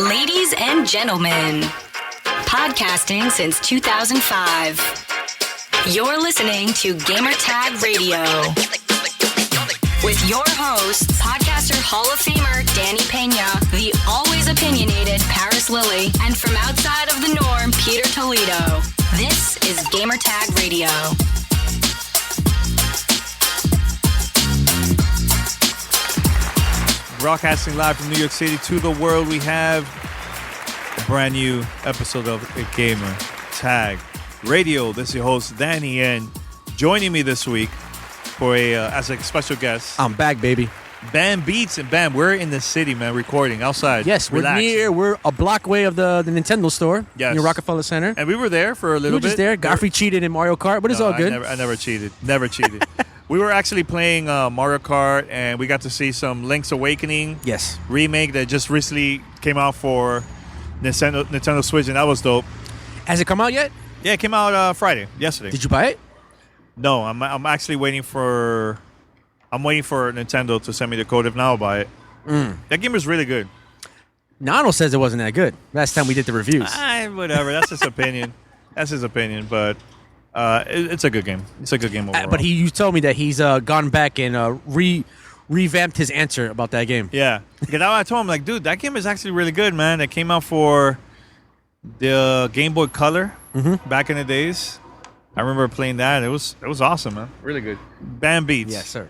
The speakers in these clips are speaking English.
Ladies and gentlemen, podcasting since 2005. You're listening to Gamertag Radio with your host, podcaster Hall of Famer Danny Pena, the always opinionated Paris Lilly, and from outside of the norm, Peter Toledo. This is Gamertag Radio. Broadcasting live from New York City to the world, we have a brand new episode of Gamer Tag Radio. This is your host, Danny, and joining me this week for as a special guest, I'm back, baby. Bam Beatz. And Bam, we're in the city, man, recording outside. Yes, we're a block away of the Nintendo store near Rockefeller Center. And we were there for a little bit. We were just there. Godfrey cheated in Mario Kart, but it's all good. I never cheated. Never cheated. We were actually playing Mario Kart, and we got to see some Link's Awakening remake that just recently came out for Nintendo Switch, and that was dope. Has it come out yet? Yeah, it came out yesterday. Did you buy it? No, I'm actually waiting for Nintendo to send me the code. If not, I'll buy it. That game was really good. Nano says it wasn't that good. Last time we did the reviews. Whatever. That's his opinion. That's his opinion, but it's a good game. It's a good game overall. But you told me that he's gone back and revamped his answer about that game. Yeah. Because I told him, like, dude, that game is actually really good, man. It came out for the Game Boy Color back in the days. I remember playing that. It was awesome, man. Really good. Bam Beatz. Yes, sir.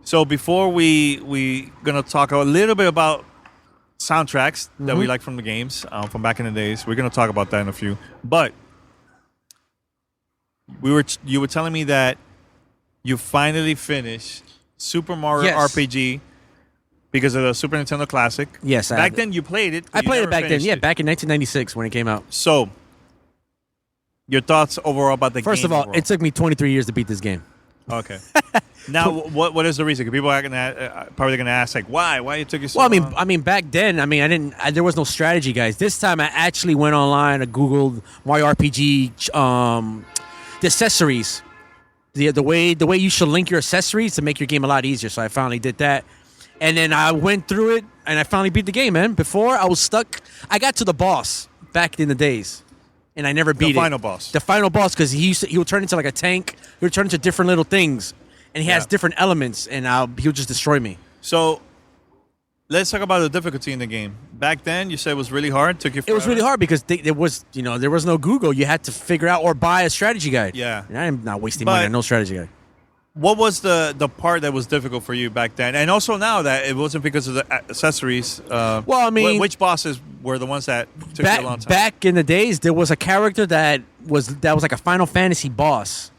So before we gonna talk a little bit about soundtracks that we like from the games from back in the days. We're gonna talk about that in a few. But you were telling me that you finally finished Super Mario RPG because of the Super Nintendo Classic. Yes, back then you played it. I played it back then. Yeah, back in 1996 when it came out. So, your thoughts overall about the game? First of all, overall? It took me 23 years to beat this game. Okay. Now, what is the reason? Because people are probably going to ask, like, why? Why it took you so long? I mean, back then, there was no strategy, guys. This time, I actually went online and Googled Mario RPG the accessories, the way you should link your accessories to make your game a lot easier. So I finally did that, and then I went through it, and I finally beat the game, man. Before, I was stuck. I got to the boss back in the days, and I never beat the final boss. The final boss, because he would turn into like a tank. He would turn into different little things, and he has different elements, and he would just destroy me. So let's talk about the difficulty in the game. Back then, you said it was really hard. Took you forever. It was really hard because there was no Google. You had to figure out or buy a strategy guide. Yeah, and I'm not wasting money on no strategy guide. What was the part that was difficult for you back then, and also now that it wasn't because of the accessories? Which bosses were the ones that took you a long time? Back in the days, there was a character that was like a Final Fantasy boss.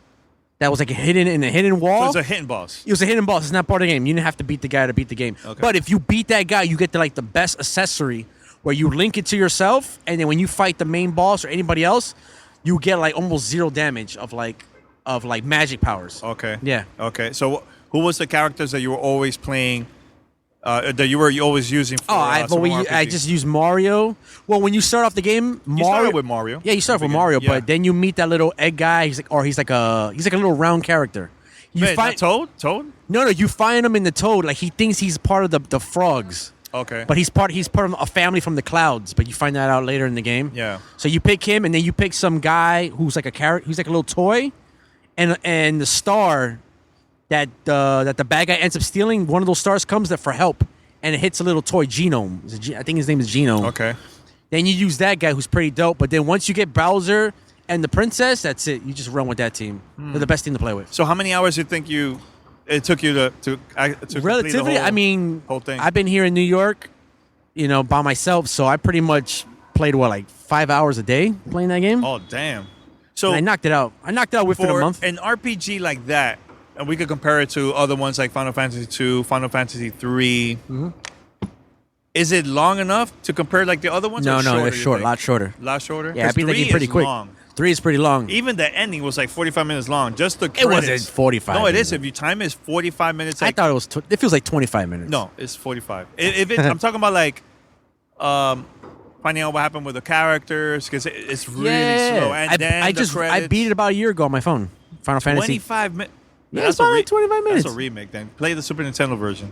That was like hidden in a hidden wall. So it's a hidden boss. It was a hidden boss. It's not part of the game. You didn't have to beat the guy to beat the game. Okay. But if you beat that guy, you get the best accessory where you link it to yourself, and then when you fight the main boss or anybody else, you get like almost zero damage of magic powers. Okay. Yeah. Okay. So who was the characters that you were always playing? That you were always using for I just use Mario. Well, when you start off the game, you started with Mario. Yeah, you start with Mario, but then you meet that little egg guy. He's like a little round character. Toad? No, you find him in the Toad. Like he thinks he's part of the frogs. Okay. But he's part of a family from the clouds. But you find that out later in the game. Yeah. So you pick him, and then you pick some guy who's like a character. He's like a little toy, and the star that the bad guy ends up stealing, one of those stars comes for help, and it hits a little toy Genome. I think his name is Genome. Okay. Then you use that guy who's pretty dope, but then once you get Bowser and the princess, that's it. You just run with that team. They're the best team to play with. So how many hours do you think it took you to relatively? Whole thing? I've been here in New York, by myself, so I pretty much played 5 hours a day playing that game. Oh damn! So and I knocked it out. Within a month. An RPG like that. And we could compare it to other ones like Final Fantasy 2, Final Fantasy 3. Mm-hmm. Is it long enough to compare like the other ones? No, it's short, a lot shorter. A lot shorter? Yeah, I beat that game pretty quick. Long. 3 is pretty long. Even the ending was like 45 minutes long. Just the credits. It wasn't 45 No, it is. If your time is 45 minutes. I thought it was. It feels like 25 minutes. No, it's 45. I'm talking about like finding out what happened with the characters because it's really slow. And I beat it about a year ago on my phone. Final Fantasy. 25 minutes. Yeah, it's about like 25 minutes. That's a remake then. Play the Super Nintendo version.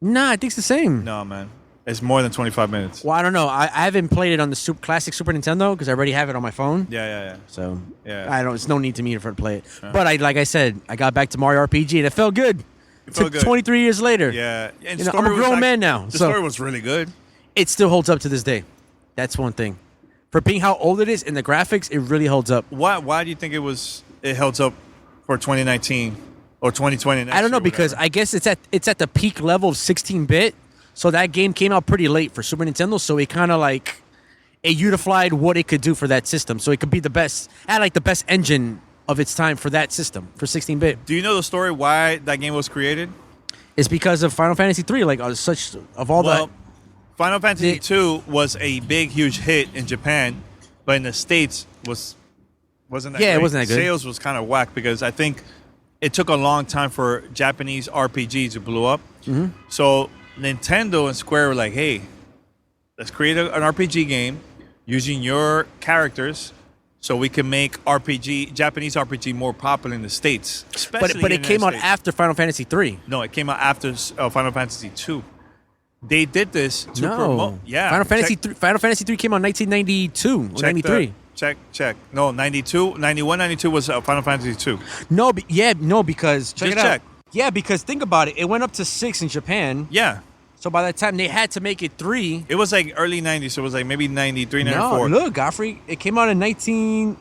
Nah, I think it's the same. No, man. It's more than 25 minutes. Well, I don't know. I haven't played it on the classic Super Nintendo because I already have it on my phone. Yeah. So Yeah. It's no need to me for to play it. But like I said, I got back to Mario RPG and it felt good. It felt good. 23 years later. Yeah. And I'm a grown man now. The So story was really good. it still holds up to this day. That's one thing. For being how old it is and the graphics, it really holds up. Why do you think it holds up for 2019 or 2020? I don't know because I guess it's at the peak level of 16-bit. So that game came out pretty late for Super Nintendo. So it kind of like it unified what it could do for that system. So it could be the best, had like the best engine of its time for that system for 16-bit. Do you know the story why that game was created? It's because of Final Fantasy III. Like Final Fantasy II was a big, huge hit in Japan, but in the States wasn't that great. It wasn't that good. Sales was kind of whack because I think it took a long time for Japanese RPGs to blow up. Mm-hmm. So Nintendo and Square were like, hey, let's create an RPG game using your characters so we can make Japanese RPG more popular in the States. But it came out after Final Fantasy III. No, it came out after Final Fantasy II. They did this to promote. Yeah. Final Fantasy III came out in 1992 or 93. Check. No, 92, 91, 92 was Final Fantasy II. No, because check Just it out. check. Yeah, because think about it. It went up to 6 in Japan. Yeah. So by that time, they had to make it 3. It was like early 90s, so it was like maybe 93, 94. No, look, Godfrey. It came out in 19...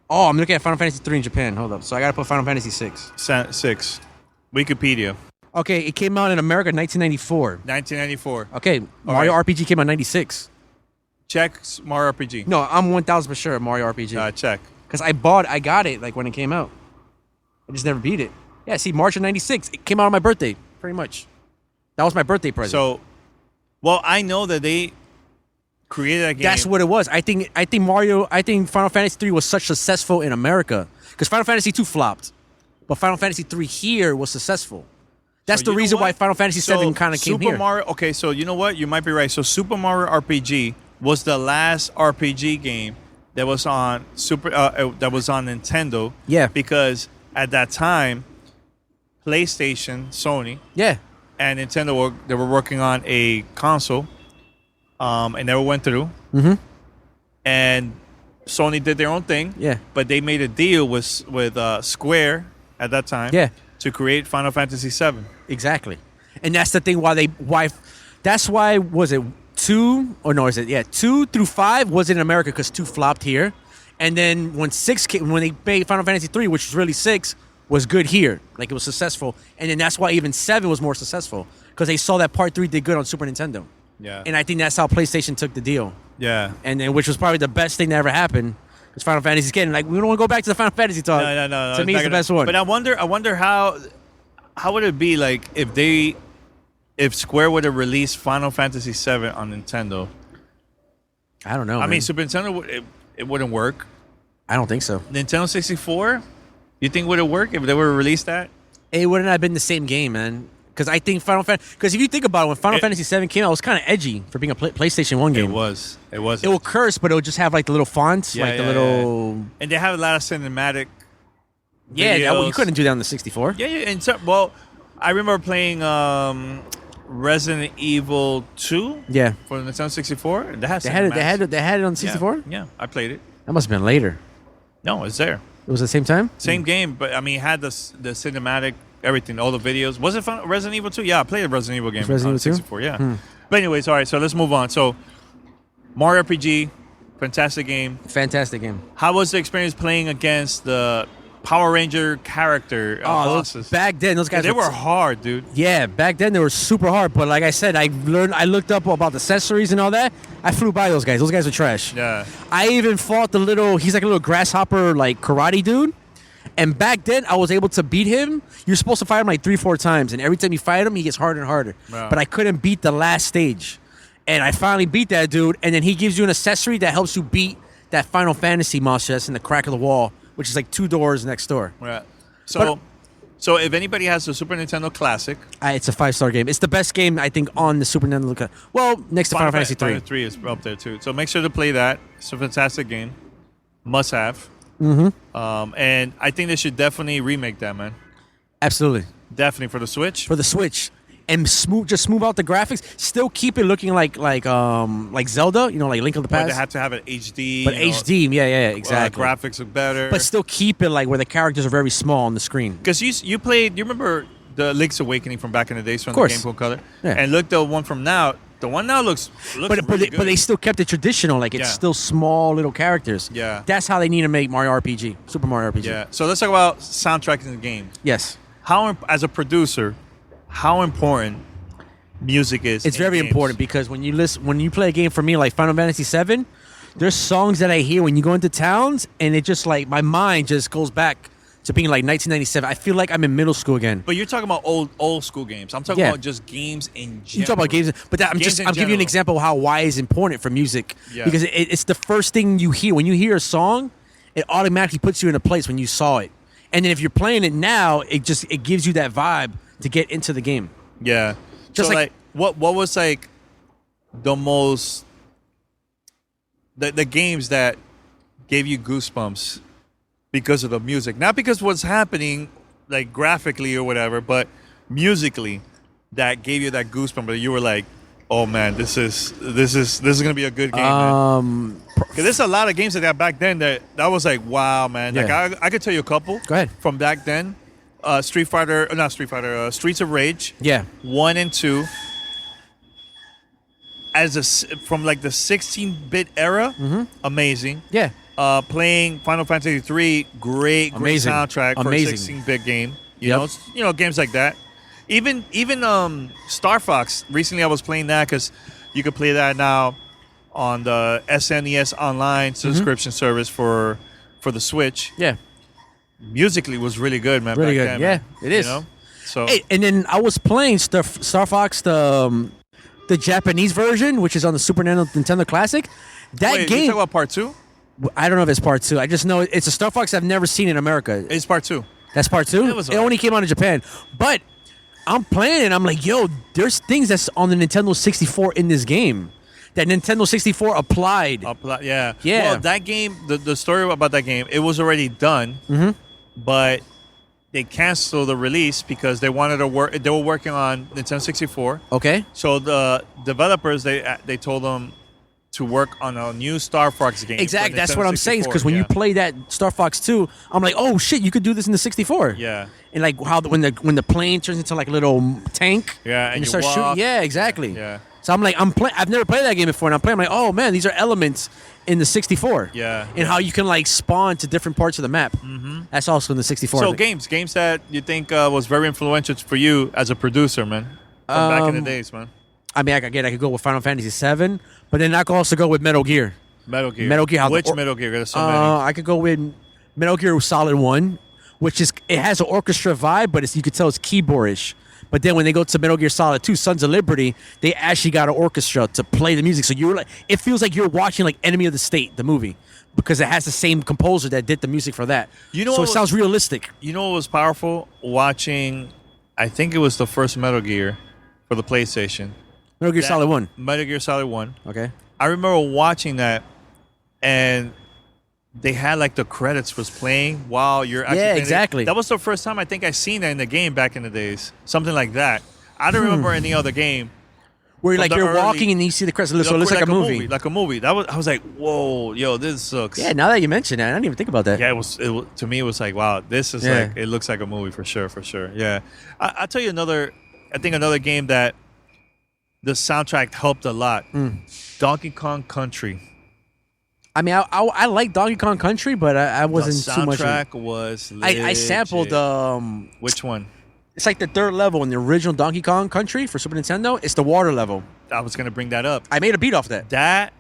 Oh, I'm looking at Final Fantasy 3 in Japan. Hold up. So I got to put Final Fantasy 6. 6. Wikipedia. Okay, it came out in America in 1994. 1994. Okay, Mario RPG came out in 96. Check Mario RPG. No, I'm 1,000% for sure Mario RPG. Check. Because I got it like when it came out. I just never beat it. Yeah, see, March of 96. It came out on my birthday, pretty much. That was my birthday present. So, well, I know that they created that game. That's what it was. I think Final Fantasy 3 was such successful in America. Because Final Fantasy 2 flopped. But Final Fantasy 3 here was successful. That's the reason why Final Fantasy 7 kind of came here. Okay, so you know what? You might be right. So Super Mario RPG was the last RPG game that was on Nintendo. Yeah. Because at that time, PlayStation, Sony, and Nintendo they were working on a console, and never went through. Mm-hmm. And Sony did their own thing. Yeah. But they made a deal with Square at that time. Yeah. To create Final Fantasy 7. Exactly. And that's the thing that's why was it 2 or no, is it 2 through 5 was in America because 2 flopped here. And then when 6 came, when they made Final Fantasy 3, which was really 6, was good here. Like it was successful. And then that's why even 7 was more successful. Because they saw that part 3 did good on Super Nintendo. Yeah. And I think that's how PlayStation took the deal. Yeah. And then which was probably the best thing that ever happened. Because Final Fantasy's getting like we don't want to go back to the Final Fantasy talk. No. To me, it's the best one. But I wonder how would it be like if Square would have released Final Fantasy 7 on Nintendo? I don't know. I mean, Super Nintendo it wouldn't work. I don't think so. Nintendo 64, you think would it work if they would have released that? It wouldn't have been the same game, man. Because I think because if you think about it, when Final Fantasy 7 came out, it was kind of edgy for being a PlayStation 1 game. It was. It will curse, but it would just have like the little fonts, little. Yeah. And they have a lot of cinematic. Yeah, videos. you couldn't do that on the 64. Yeah. And I remember playing Resident Evil 2. Yeah. For the Nintendo 64. They had it on the 64. Yeah, I played it. That must have been later. No, it's there. It was the same time. Same game, but I mean, it had the cinematic. Everything, all the videos. Was it fun? Resident Evil 2? Yeah, I played a Resident Evil game on 64, yeah. But anyways, all right, so let's move on. So, Mario RPG, fantastic game. Fantastic game. How was the experience playing against the Power Ranger character bosses? Back then, those guys they were hard, dude. Yeah, back then they were super hard. But like I said, I looked up about the accessories and all that. I flew by those guys. Those guys are trash. Yeah. I even fought he's like a little grasshopper, like karate dude. And back then, I was able to beat him. You're supposed to fight him like 3-4 times. And every time you fight him, he gets harder and harder. Wow. But I couldn't beat the last stage. And I finally beat that dude. And then he gives you an accessory that helps you beat that Final Fantasy monster that's in the crack of the wall, which is like 2 doors next door. Right. So if anybody has the Super Nintendo Classic... it's a 5-star game. It's the best game, I think, on the Super Nintendo. Well, next to Final Fantasy 3. Final 3 is up there, too. So make sure to play that. It's a fantastic game. Must have. Mm-hmm. And I think they should definitely remake that, man. Absolutely. Definitely for the Switch. For the Switch. and smooth out the graphics. Still keep it looking like Zelda, like Link of the But Past. they have to have it HD. But HD, yeah, exactly. Graphics look better. But still keep it like where the characters are very small on the screen. Because you played, you remember the Link's Awakening from back in the days from the course. Game Boy Color? Yeah. And look, the one from now, the one now looks But really good. but they still kept it traditional, like it's still small little characters. Yeah. That's how they need to make Mario RPG, Super Mario RPG. Yeah. So let's talk about soundtracks in the game. Yes. As a producer, how important music is. It's in very games. important because when you play a game for me like Final Fantasy VII, there's songs that I hear when you go into towns, and it just like my mind just goes back to being like 1997. I feel like I'm in middle school again. But you're talking about old school games. I'm talking about just games in general. You talk about games, but I'm giving you an general. example of how why is important for music. Yeah. Because it's the first thing you hear when you hear a song. It automatically puts you in a place when you saw it, and then if you're playing it now, it gives you that vibe to get into the game. Yeah. Just so like- what was like the most the games that gave you goosebumps because of the music, not because what's happening like graphically or whatever, but musically that gave you that goosebump. But you were like, oh man, this is gonna be a good game. Because there's a lot of games that got back then that was like, wow, man. Like Yeah. I could tell you a couple. Go ahead. From back then, Streets of Rage. Yeah. 1 and 2. From like the 16-bit era, amazing. Yeah. Playing Final Fantasy 3, great Amazing. soundtrack for a Amazing. 16-bit game. Yep. Games like that. Even Star Fox. Recently, I was playing that because you could play that now on the SNES Online subscription service for the Switch. Yeah. Musically was really good, man. Really back good. then, Yeah, man. it is. So Hey, and then I was playing Star Fox, the Japanese version, which is on the Super Nintendo Classic. That wait, you game, talking about part 2? I don't know if it's part 2. I just know it's a Star Fox I've never seen in America. It's part 2. That's part 2? It was It only came out in Japan. But I'm playing it, I'm like, yo, there's things that's on the Nintendo 64 in this game that Nintendo 64 applied. Yeah. Yeah. Well, that game, the story about that game, it was already done, but they canceled the release because they wanted to work. They were working on Nintendo 64. Okay. So the developers they told them to work on a new Star Fox game. Exactly. for That's Nintendo what I'm saying. 64. Because when you play that Star Fox 2, I'm like, oh shit, you could do this in the 64. Yeah. And like how when the plane turns into like a little tank. Yeah, and you you start walk. shooting. Yeah, exactly. Yeah. So I'm like, I've never played that game before, and I'm playing. I'm like, oh man, these are elements in the 64. Yeah. And how you can like spawn to different parts of the map. Mm-hmm. That's also in the 64. So games that you think was very influential for you as a producer, man, from back in the days, man. I mean, I could go with Final Fantasy VII, but then I could also go with Metal Gear. Metal Gear. Metal Gear. Which Metal Gear? There's so many. I could go with Metal Gear Solid 1, which is it has an orchestra vibe, but you could tell it's keyboardish. But then when they go to Metal Gear Solid 2, Sons of Liberty, they actually got an orchestra to play the music. So you're like, it feels like you're watching like Enemy of the State, the movie, because it has the same composer that did the music for that. So it sounds realistic. You know what was powerful? Watching, I think it was the first Metal Gear for the PlayStation. Metal Gear Solid 1. Metal Gear Solid 1. Okay. I remember watching that, and they had like the credits was playing while you're actually playing it. exactly. That was the first time I think I seen that in the game back in the days. Something like that. I don't remember any other game. Where From like the you're early- walking and you see the credits, so it looks like a movie. Like a movie. I was like, whoa, yo, this sucks. Yeah, now that you mention it, I didn't even think about that. Yeah, it was to me. It was like, wow, this is Yeah. like it looks like a movie for sure. Yeah, I'll tell you another. I think another game that the soundtrack helped a lot. Donkey Kong Country. I mean, I like Donkey Kong Country, but I wasn't The too much. soundtrack was. I sampled Which one? It's like the third level in the original Donkey Kong Country for Super Nintendo. It's the water level. I was gonna bring that up. I made a beat off that. That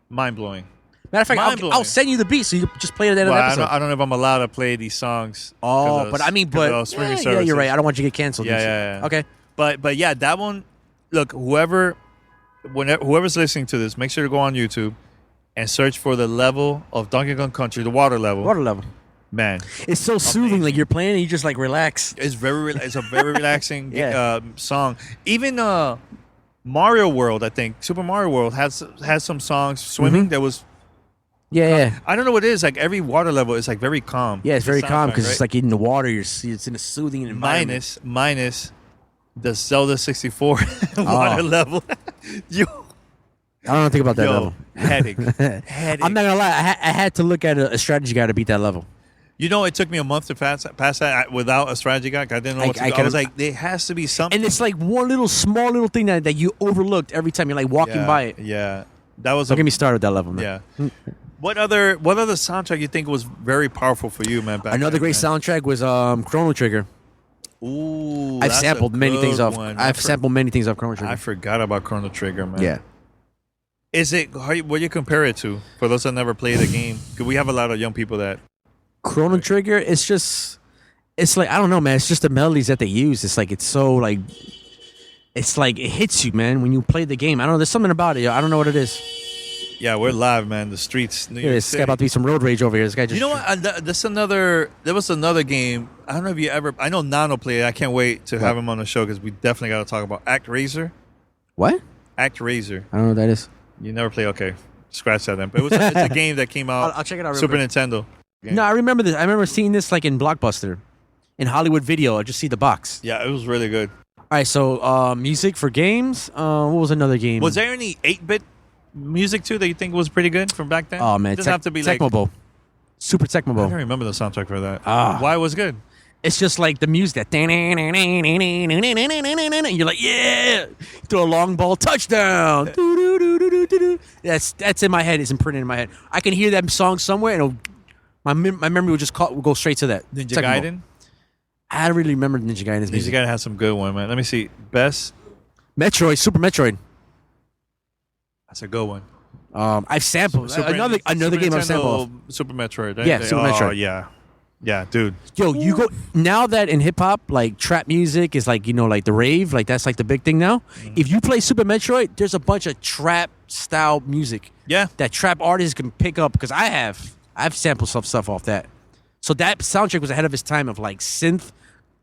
mind blowing. Matter of fact, Mind-blowing. I'll send you the beat so you can just play it at the end of the episode. I don't know if I'm allowed to play these songs. Oh, but I mean, but streaming yeah, services. you're right. I don't want you to get canceled. Yeah, and shit. yeah. Okay. But yeah, that one. Look, whoever's listening to this, make sure to go on YouTube and search for the level of Donkey Kong Country, the water level. Water level. Man, It's so soothing. Like you're playing and you just like relax. it's it's a very relaxing Yeah. song. Even Mario World, I think Super Mario World has some songs swimming that was. Yeah. I don't know what it is. Like every water level is like very calm. Yeah, it's very The calm soundtrack, because right? it's like in the water. It's in a soothing environment. minus the Zelda 64 water level. Yo, I don't think about that level. Headache. Headache. I'm not gonna lie. I had to look at a strategy guide to beat that level. You know, it took me a month to pass that without a strategy guide. I didn't know what to do. I was like, there has to be something. And it's like one small little thing that you overlooked every time you're like walking by it. Yeah, that was. Don't get me started with that level, man. Yeah. What other soundtrack you think was very powerful for you, man? Another great soundtrack was Chrono Trigger. Ooh, I've sampled many things off. one. I've sampled many things off Chrono Trigger. I forgot about Chrono Trigger, man. Yeah. Is it what do you compare it to? For those that never played the game, because we have a lot of young people that. Chrono Trigger, it's like, I don't know, man. It's just the melodies that they use. It's like, it's like it hits you, man, when you play the game. I don't know. There's something about it. I don't know what it is. Yeah, we're live, man. The streets. New Yeah, York this guy City. about to be some road rage over here. This guy just. You know what? There was another game. I don't know if you ever. I know Nano played it. I can't wait to have him on the show because we definitely got to talk about Act Razor. What? Act Razor. I don't know what that is. You never played? Okay, scratch that then. But it's a game that came out. I'll check it out. Super Nintendo. Game. No, I remember this. I remember seeing this like in Blockbuster, in Hollywood Video. I just see the box. Yeah, it was really good. All right, so music for games. What was another game? Was there any 8-bit music too that you think was pretty good from back then? Oh man, it doesn't have to be like. Tecmo Bowl. Super Tecmo I Bowl. don't remember the soundtrack for that. Ah. Why was it good? It's just like the music that you're like, yeah, throw a long ball, touchdown. That's in my head. It's imprinted in my head. I can hear that song somewhere, and my memory will just will go straight to that. Ninja Tecmo Bowl. Gaiden. I don't really remember Ninja Gaiden's Ninja music. Gaiden has some good one, man. Let me see. Best. Metroid, Super Metroid. That's a good one. I've sampled another game I've sampled. Super Metroid. Right? Yeah, Super Metroid. Yeah, dude. Yo, you go now that in hip hop, like trap music is like, like the rave, like that's like the big thing now. Mm-hmm. If you play Super Metroid, there's a bunch of trap style music. Yeah. That trap artists can pick up because I've sampled some stuff off that. So that soundtrack was ahead of its time of like synth,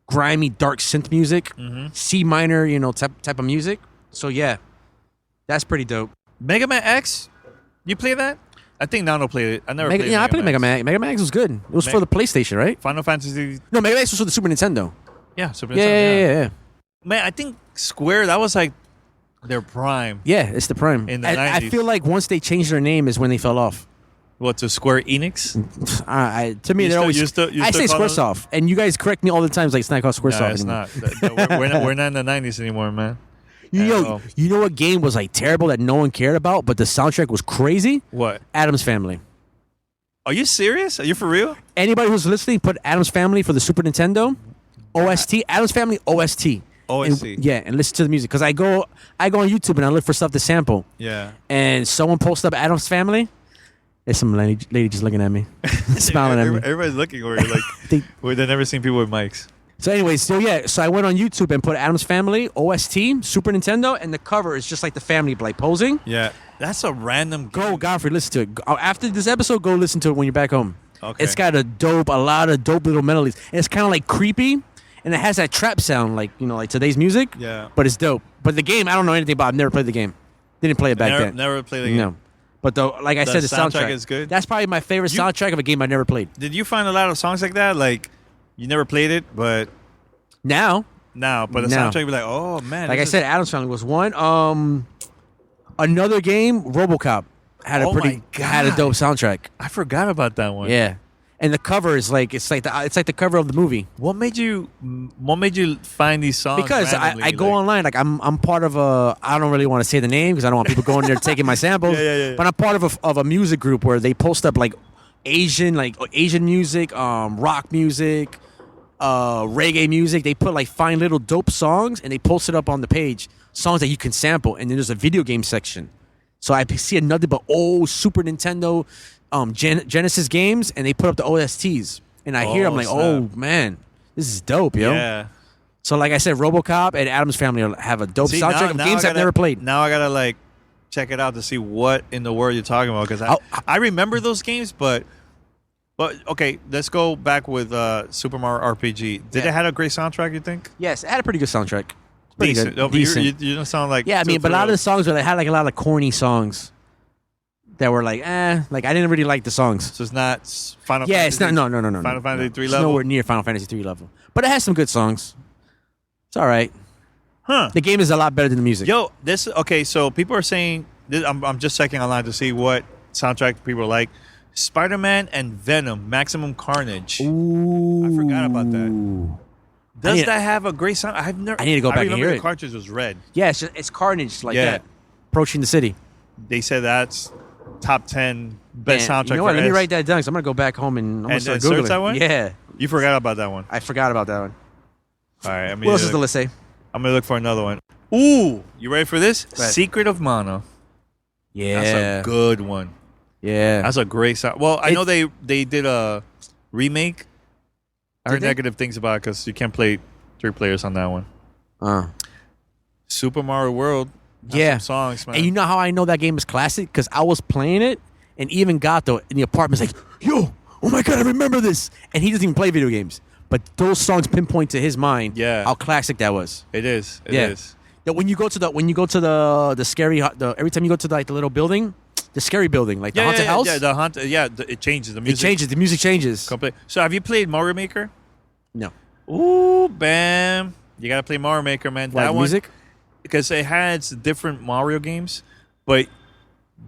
grimy, dark synth music, C minor, type of music. So yeah, that's pretty dope. Mega Man X. You play that? I think Nano played it. I never played it. Yeah, I played Mega Man. Mega Man X was good. It was for the PlayStation, right? Final Fantasy. No, Mega Man X was for the Super Nintendo. Yeah, Super Nintendo. Yeah. Man, I think Square, that was like their prime. Yeah, it's the prime. In the I 90s. feel like once they changed their name is when they fell off. What, to Square Enix? To me, they're always. I say Squaresoft, and you guys correct me all the time. Like it's not called Squaresoft No, it's anymore. not. We're not in the 90s anymore, man. You know what game was like terrible that no one cared about, but the soundtrack was crazy? What? Adam's Family. Are you serious? Are you for real? Anybody who's listening, put Adam's Family for the Super Nintendo OST. Adam's Family OST. OST. And listen to the music because I go on YouTube and I look for stuff to sample. Yeah. And someone posts up Adam's Family. There's some lady just looking at me, smiling at me. Everybody's looking where they've never seen people with mics. So anyways, so I went on YouTube and put Adam's Family OST Super Nintendo, and the cover is just like the family like posing. Yeah, that's a random. Go, Godfrey, listen to it. After this episode, go listen to it when you're back home. Okay. It's got a lot of dope little melodies, and it's kind of like creepy, and it has that trap sound like like today's music. Yeah. But it's dope. But the game, I don't know anything about. I've never played the game. Didn't play it back then. Never played the game. No. But like I said, the soundtrack is good. That's probably my favorite soundtrack of a game I never played. Did you find a lot of songs like that? Like you never played it, but Now, but the soundtrack be like, oh man. Like I said, Adam's Family was one. Another game, RoboCop, had a dope soundtrack. I forgot about that one. Yeah, and the cover is like it's like the cover of the movie. What made you find these songs? Because I go online, like I'm part of I don't really want to say the name because I don't want people going there taking my samples. Yeah. But I'm part of a music group where they post up like Asian music, rock music, reggae music. They put like fine little dope songs and they post it up on the page, songs that you can sample, and then there's a video game section. So I see nothing but old Super Nintendo Genesis games, and they put up the OSTs, and I hear, I'm like, oh man, this is dope, yo. Yeah. So like I said, RoboCop and Adam's Family have a dope soundtrack of games I've never played. Now I gotta like check it out to see what in the world you're talking about, because I remember those games, but okay, let's go back with Super Mario RPG. Did it have a great soundtrack, you think? Yes, it had a pretty good soundtrack. Pretty Decent. good. Decent. You don't sound like but a lot of the songs were they had like a lot of corny songs that were like like I didn't really like the songs. So it's not Final. Yeah, Fantasy, it's not. No. Final Fantasy 3 It's level. nowhere near Final Fantasy 3 level, but it has some good songs. It's all right. Huh. The game is a lot better than the music. Yo, okay. So people are saying I'm just checking online to see what soundtrack people like. Spider-Man and Venom, Maximum Carnage. Ooh. I forgot about that. Does that have a great sound? I need to go back and hear the it. cartridge was red. Yeah, it's Carnage like that. Approaching the city. They said that's top 10 best soundtrack. You know what? For Let me S. write that down. So I'm gonna go back home and I'm gonna start search Googling. that one? Yeah, You forgot about that one. I forgot about that one. All right. What else does the list say? I'm gonna look for another one. Ooh, you ready for this? Go ahead. Secret of Mana. Yeah, That's a good one. Yeah, That's a great sound. Well, I know they did a remake. I heard Did they? negative things about it because you can't play 3 players on that one. Super Mario World. Has some songs, man. And you know how I know that game is classic? Because I was playing it, and even Gato in the apartment's like, "Yo, oh my god, I remember this!" And he doesn't even play video games, but those songs pinpoint to his mind how classic that was. It is. It is. That when you go to the scary every time you go to the little building, the scary building, like the haunted house. Yeah, the haunted. Yeah, it changes. The music. It changes. The music changes. So have you played Mario Maker? No. Ooh, bam! You gotta play Mario Maker, man. Like that one, music? Because it has different Mario games, but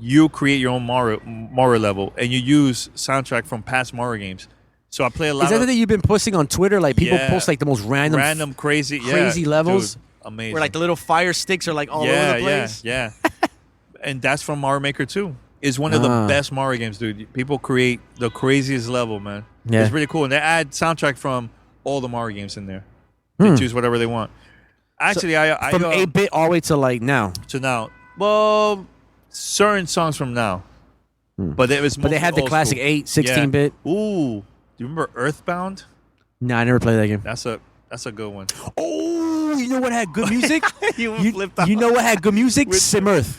you create your own Mario level, and you use soundtrack from past Mario games. So I play a lot. Is that the thing you've been posting on Twitter? Like people post like the most random crazy levels. Dude, amazing. Where like the little fire sticks are like all over the place. Yeah. And that's from Mario Maker 2. It's one of the best Mario games, dude. People create the craziest level, man. Yeah. It's really cool, and they add soundtrack from all the Mario games in there. They choose whatever they want. Actually, I from 8-bit all the way to like now. To now. Well, certain songs from now. But they had the classic 8, 16-bit. Yeah. Ooh. Do you remember Earthbound? No, I never played that game. That's a good one. Oh, you know what had good music? you know what had good music? SimEarth.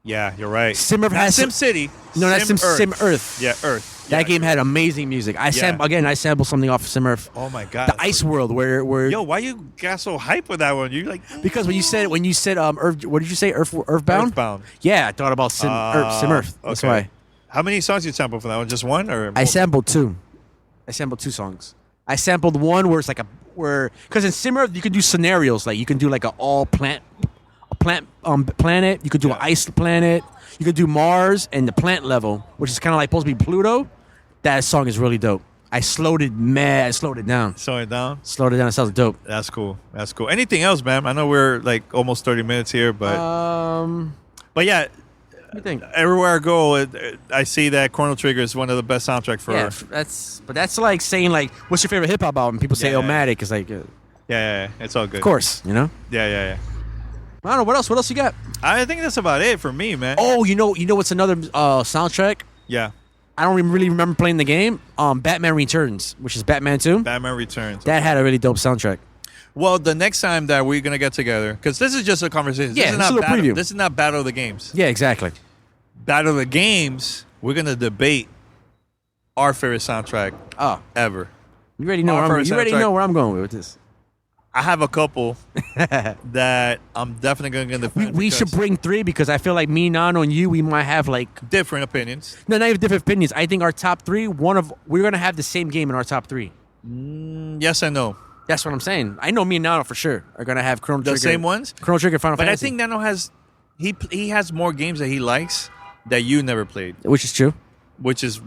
Yeah, you're right. SimEarth has SimCity. No, that's SimEarth. Yeah, Earth. That game had amazing music. I sampled something off of SimEarth. Oh my god. The Ice World where Yo, why you got so hype with that one? You like because when you said Earth, what did you say? Earthbound? Earthbound. Yeah, I thought about SimEarth. That's why. How many songs you sampled for that one? Just one or I sampled 2. I sampled 2 songs. I sampled one where it's like because in SimEarth you can do scenarios, like you can do like planet. You could do an ice planet. You could do Mars and the plant level, which is kind of like supposed to be Pluto. That song is really dope. I slowed it down. Slowed it down. Slowed it down. It sounds dope. That's cool. Anything else, man? I know we're like almost 30 minutes here, but yeah. What do you think? Everywhere I go, I see that Chrono Trigger is one of the best soundtrack for. Yeah, that's like saying like, what's your favorite hip hop album? People say Illmatic. It's like, yeah, it's all good. Of course, you know. Yeah. I don't know what else. What else you got? I think that's about it for me, man. Oh, you know what's another soundtrack? Yeah. I don't really remember playing the game. Batman Returns, which is Batman 2. Batman Returns. That had a really dope soundtrack. Well, the next time that we're gonna get together, because this is just a conversation. Yeah, this is not preview. This is not Battle of the Games. Yeah, exactly. Battle of the Games, we're gonna debate our favorite soundtrack ever. You already know where I'm going with this. I have a couple that I'm definitely going to defend. We should bring 3 because I feel like me, Nano, and you, we might have like different opinions. No, not even different opinions. I think our top 3, we're going to have the same game in our top 3. Yes and no. That's what I'm saying. I know me and Nano for sure are going to have Chrono Trigger. The same ones? Chrono Trigger, Final Fantasy. But I think Nano has, he has more games that he likes that you never played. Which is true. Which is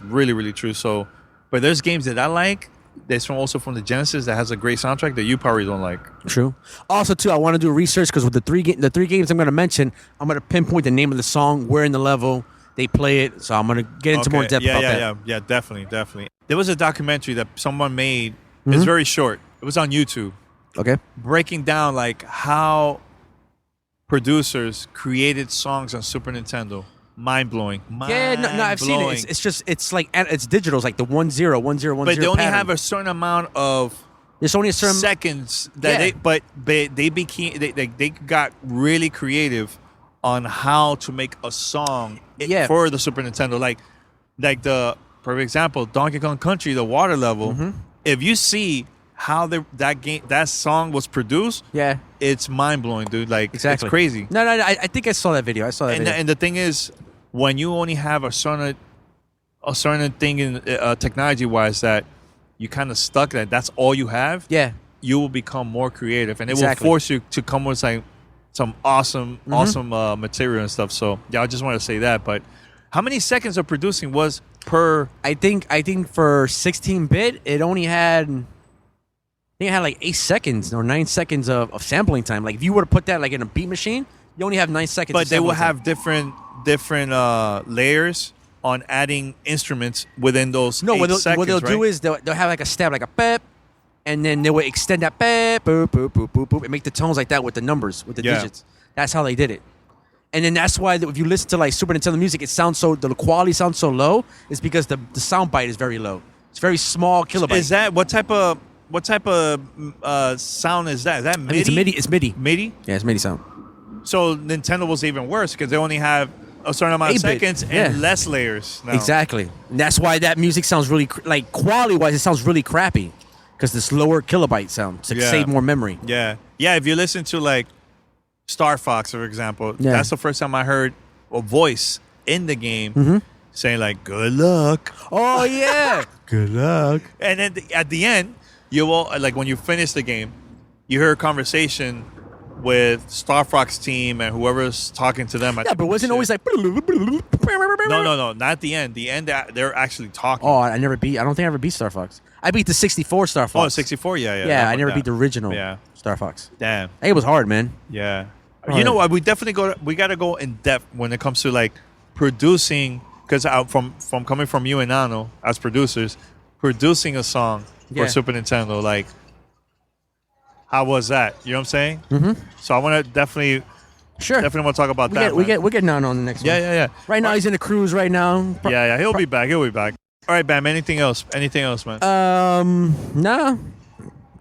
really, really true. So, but there's games that I like. That's also from the Genesis that has a great soundtrack that you probably don't like. True. Also, too, I want to do research because with the three games I'm going to mention, I'm going to pinpoint the name of the song, where in the level they play it. So I'm going to get into more depth about that. Yeah, definitely. There was a documentary that someone made. It's very short. It was on YouTube. Okay. Breaking down like how producers created songs on Super Nintendo. Mind blowing. Yeah, no, I've seen it. It's like it's digital. It's like the 10 10 10. But they only have a certain amount of. There's only a certain seconds that they got really creative on how to make a song for the Super Nintendo. Like the for example, Donkey Kong Country, the water level. If you see how that song was produced, it's mind blowing, dude. Like it's crazy. No, I think I saw that video. And the thing is, when you only have a certain thing in technology wise that you kind of stuck that's all you have. Yeah. you will become more creative, and it Exactly. will force you to come with like some awesome material and stuff. So yeah, I just want to say that. But how many seconds of producing was per? I think for 16-bit, it only had. I think it had like 8 seconds or 9 seconds of sampling time. Like if you were to put that like in a beat machine, you only have 9 seconds. But they will sampling have different layers on adding instruments within those. No, 8 seconds, what they'll right? do is they'll have like a stab, like a bep, and then they will extend that bep, boop, boop, boop, boop, boop, and make the tones like that with the numbers, with the digits. That's how they did it. And then that's why if you listen to like Super Nintendo music, it sounds so, the quality sounds so low. It's because the sound bite is very low. It's very small kilobytes. Is that what type of sound is that? Is that MIDI? I mean, it's MIDI. MIDI? Yeah, it's MIDI sound. So Nintendo was even worse because they only have a certain amount of 8-bit, seconds and less layers. Now. Exactly. And that's why that music sounds really, like quality-wise, it sounds really crappy. Because this lower kilobyte sound to save more memory. Yeah. Yeah, if you listen to like Star Fox, for example, that's the first time I heard a voice in the game saying like, good luck. Oh, yeah. Good luck. And then at the end, you will, like when you finish the game, you hear a conversation with Star Fox team and whoever's talking to them. Yeah, but wasn't always like... No, not at the end. The end, they're actually talking. Oh, I don't think I ever beat Star Fox. I beat the 64 Star Fox. Oh, 64? Yeah. Yeah, I never beat the original Star Fox. Damn. It was hard, man. Yeah. Hard. You know what? We got to go in depth when it comes to like producing, because from coming from you and Nano as producers, producing a song for Super Nintendo, like, how was that? You know what I'm saying? Mm-hmm. So I want to definitely want to talk about that. We're getting Nano on the next one. Yeah. Right now, he's in a cruise right now. Yeah, he'll be back. All right, Bam, anything else, man? Nah.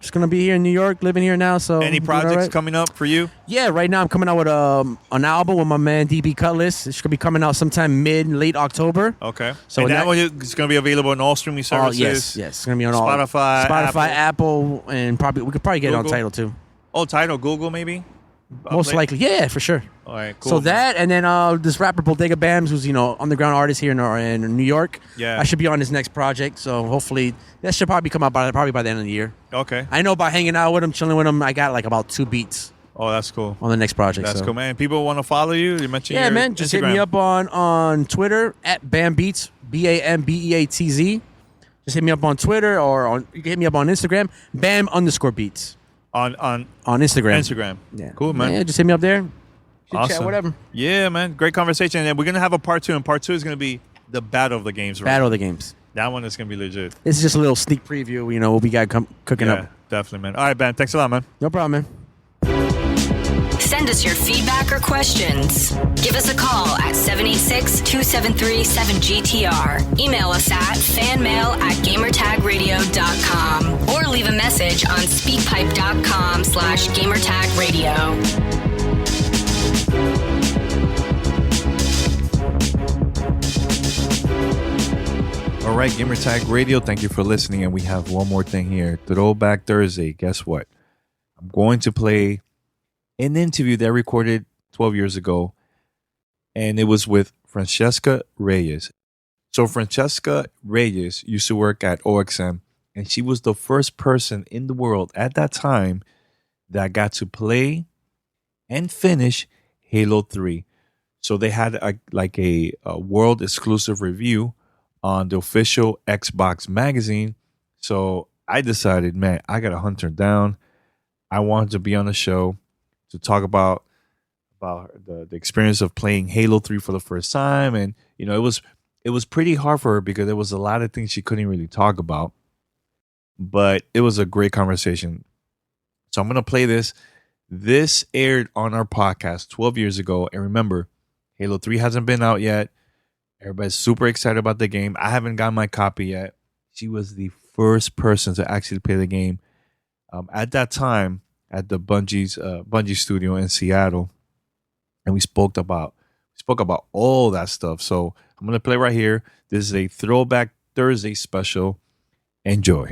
Just going to be here in New York, living here now. So any projects coming up for you? Yeah, right now I'm coming out with an album with my man DB Cutlass. It's going to be coming out sometime late October. Okay. So and that one is going to be available on all streaming services? Yes. It's going to be on Spotify, Apple, and we could probably get Google. it on Tidal too. Oh, Tidal, Google maybe? Most likely. Yeah, for sure. All right, cool. So that, and then this rapper Bodega Bams, who's underground artist here in New York. Yeah. I should be on his next project. So hopefully that should probably come out by the end of the year. Okay. I know by hanging out with him, chilling with him, I got like about 2 beats. Oh, that's cool. On the next project. That's cool, man. People want to follow you. You mentioned yeah, your man. Just Instagram. hit me up on Twitter at BamBeatz, BAMBEATZ. Just hit me up on Twitter you can hit me up on Instagram, Bam_Beats. On Instagram. Instagram. Yeah. Cool, man. Yeah, just hit me up there. Awesome. Chat, whatever. Yeah, man. Great conversation. And we're going to have a part 2, and part 2 is going to be the Battle of the Games. Right? Battle of the Games. That one is going to be legit. This is just a little sneak preview, what we got cooking up. Definitely, man. All right, Ben. Thanks a lot, man. No problem, man. Send us your feedback or questions. Give us a call at 786-273-7GTR. Email us at fanmail@gamertagradio.com or leave a message on speakpipe.com/gamertagradio. All right, Gamertag Radio, thank you for listening. And we have one more thing here. Throwback Thursday. Guess what? I'm going to play an interview that I recorded 12 years ago, and it was with Francesca Reyes. So Francesca Reyes used to work at OXM, and she was the first person in the world at that time that got to play and finish Halo 3. So they had a world exclusive review on the official Xbox magazine. So I decided, man, I got to hunt her down. I wanted to be on the show to talk about the experience of playing Halo 3 for the first time. And, it was pretty hard for her because there was a lot of things she couldn't really talk about. But it was a great conversation. So I'm going to play this. This aired on our podcast 12 years ago. And remember, Halo 3 hasn't been out yet. Everybody's super excited about the game. I haven't got my copy yet. She was the first person to actually play the game at that time at the Bungie studio in Seattle, and we spoke about all that stuff. So I'm gonna play right here. This is a Throwback Thursday special. Enjoy.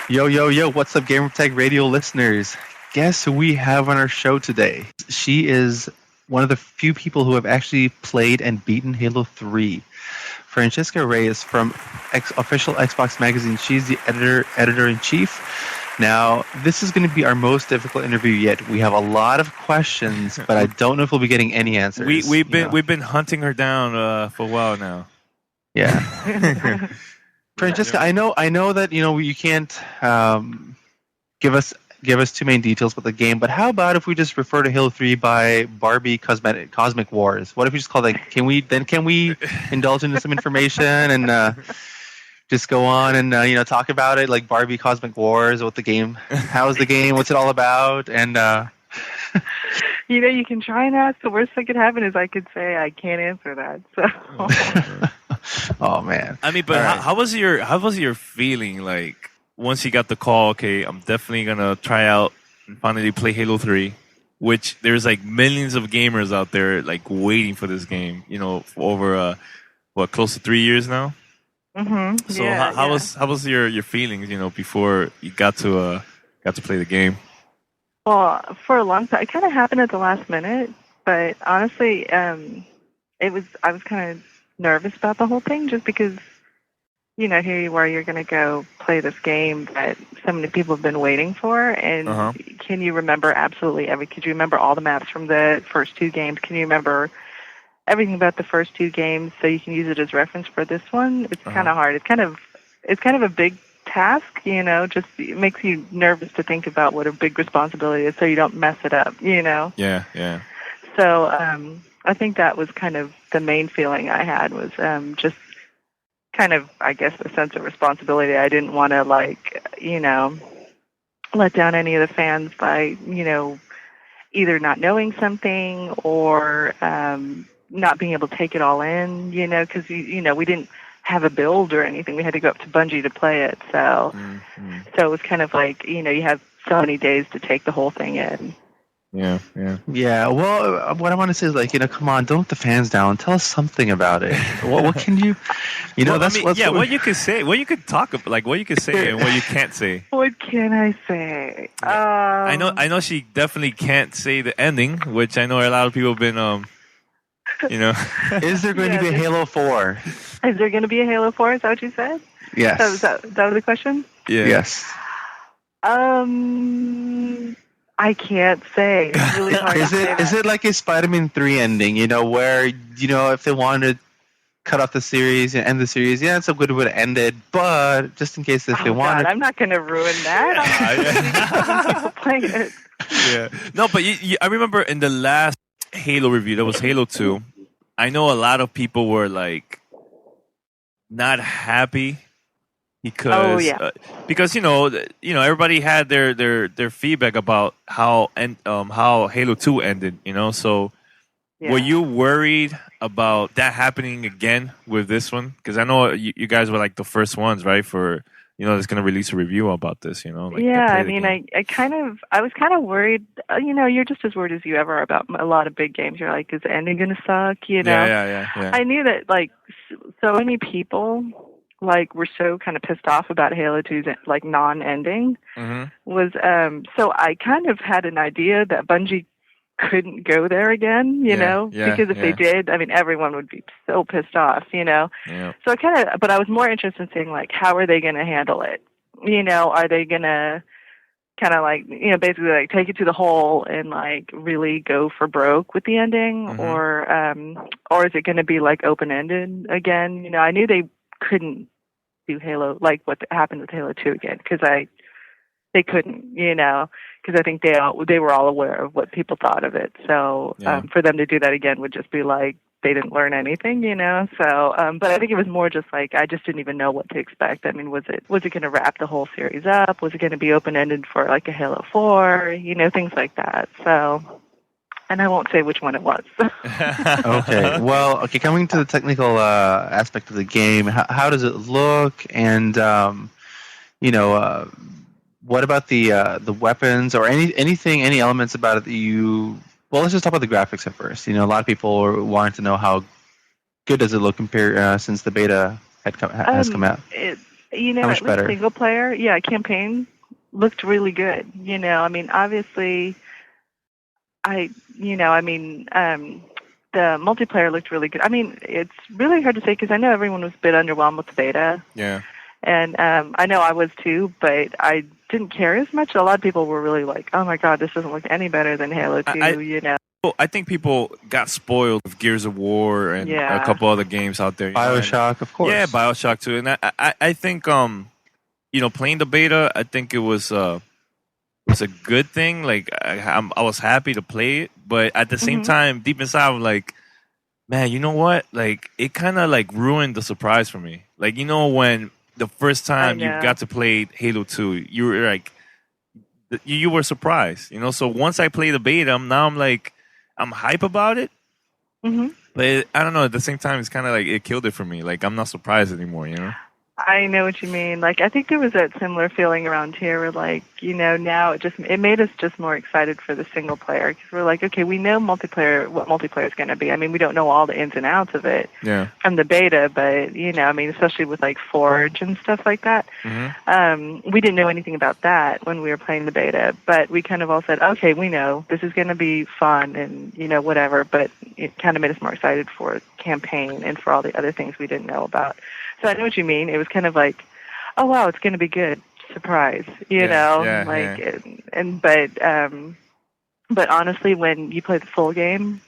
Yo, what's up, Gamertag Radio listeners? Guess who we have on our show today? She is one of the few people who have actually played and beaten Halo 3. Francesca Reyes from Official Xbox Magazine. She's the editor-in-chief. Now, this is going to be our most difficult interview yet. We have a lot of questions, but I don't know if we'll be getting any answers. We've been hunting her down for a while now. Yeah. Francesca, I know that you can't give us too many details about the game, but how about if we just refer to Halo 3 by Barbie Cosmic Wars? What if we just call that? Can we indulge into some information and just go on and talk about it like Barbie Cosmic Wars? What the game? How's the game? What's it all about? And you can try and ask. The worst that could happen is I could say I can't answer that. So. Oh man. I mean, but right. how was your feeling like once you got the call? Okay, I'm definitely gonna try out and finally play Halo 3. Which there's like millions of gamers out there like waiting for this game. For over close to 3 years now. Mm-hmm. So how was your feelings? Before you got to play the game. Well, for a long time, it kind of happened at the last minute. But honestly, I was kind of nervous about the whole thing, just because, here you are, you're going to go play this game that so many people have been waiting for, and can you remember absolutely everything? Could you remember all the maps from the first two games? Can you remember everything about the first two games so you can use it as reference for this one? It's kind of hard. It's kind of a big task, just it makes you nervous to think about what a big responsibility is so you don't mess it up, Yeah. So I think that was kind of the main feeling I had was just kind of, I guess, a sense of responsibility. I didn't want to, let down any of the fans by, either not knowing something or not being able to take it all in, because, we didn't have a build or anything. We had to go up to Bungie to play it. So, so it was kind of like, you have so many days to take the whole thing in. Yeah. Well, what I want to say is come on, don't let the fans down. Tell us something about it. What can you, what you could say, what you could talk about, like what you could say and what you can't say. What can I say? I know she definitely can't say the ending, which I know a lot of people have been, Is there going to be a Halo 4? Is there going to be a Halo 4? Is that what you said? Yes. That was the question? Yeah. Yes. I can't say. It's really hard to say. Is it like a Spider-Man 3 ending, where, if they wanted to cut off the series and end the series, it's a good way to end it, but just in case if they wanted... I'm not going to ruin that. Playing it. Yeah. No, but I remember in the last Halo review, that was Halo 2, I know a lot of people were like not happy because everybody had their feedback about how Halo 2 ended, so were you worried about that happening again with this one? Because I know you guys were like the first ones, right, for that's going to release a review about this, I was kind of worried. You're just as worried as you ever are about a lot of big games. You're like, is the ending going to suck? Yeah. I knew that so many people were so kind of pissed off about Halo 2's non-ending was so I kind of had an idea that Bungie couldn't go there again, because if they did, everyone would be so pissed off, So but I was more interested in seeing how are they going to handle it? Are they going to kind of basically take it to the hole and really go for broke with the ending, or is it going to be open-ended again? I knew they couldn't do Halo what happened with Halo 2 again, because they couldn't, because I think they were all aware of what people thought of it. So for them to do that again would just be they didn't learn anything, So, but I think it was more just I just didn't even know what to expect. Was it going to wrap the whole series up? Was it going to be open ended for a Halo 4? Things like that. So. And I won't say which one it was. Okay. Well, coming to the technical aspect of the game, how does it look? And, what about the weapons or any elements about it that you... Well, let's just talk about the graphics at first. A lot of people are wanting to know how good does it look compared since the beta has come out. How much better? Single player, campaign looked really good. Obviously... the multiplayer looked really good. I mean, it's really hard to say because I know everyone was a bit underwhelmed with the beta. Yeah. And I know I was too, but I didn't care as much. A lot of people were really like, "Oh my God, this doesn't look any better than Halo 2." You know. I think people got spoiled with Gears of War and a couple other games out there. BioShock, of course. Yeah, BioShock too. And I think playing the beta, I think it was a good thing. Like I was happy to play it, but at the same time, deep inside, I'm like, man, you know what? Like it kind of like ruined the surprise for me. Like when the first time you got to play Halo 2, you were like, you were surprised. So once I play the beta, now I'm like, I'm hype about it. But I don't know. At the same time, it's kind of like it killed it for me. Like I'm not surprised anymore. I know what you mean. Like, I think there was that similar feeling around here where, like, now it made us just more excited for the single player because we're like, okay, we know what multiplayer is going to be. I mean, we don't know all the ins and outs of it from the beta, but, I mean, especially with, like, Forge and stuff like that. We didn't know anything about that when we were playing the beta, but we kind of all said, okay, we know this is going to be fun and, whatever, but it kind of made us more excited for campaign and for all the other things we didn't know about. So I know what you mean. It was kind of like, oh wow, it's going to be good. Surprise, but honestly, when you play the full game,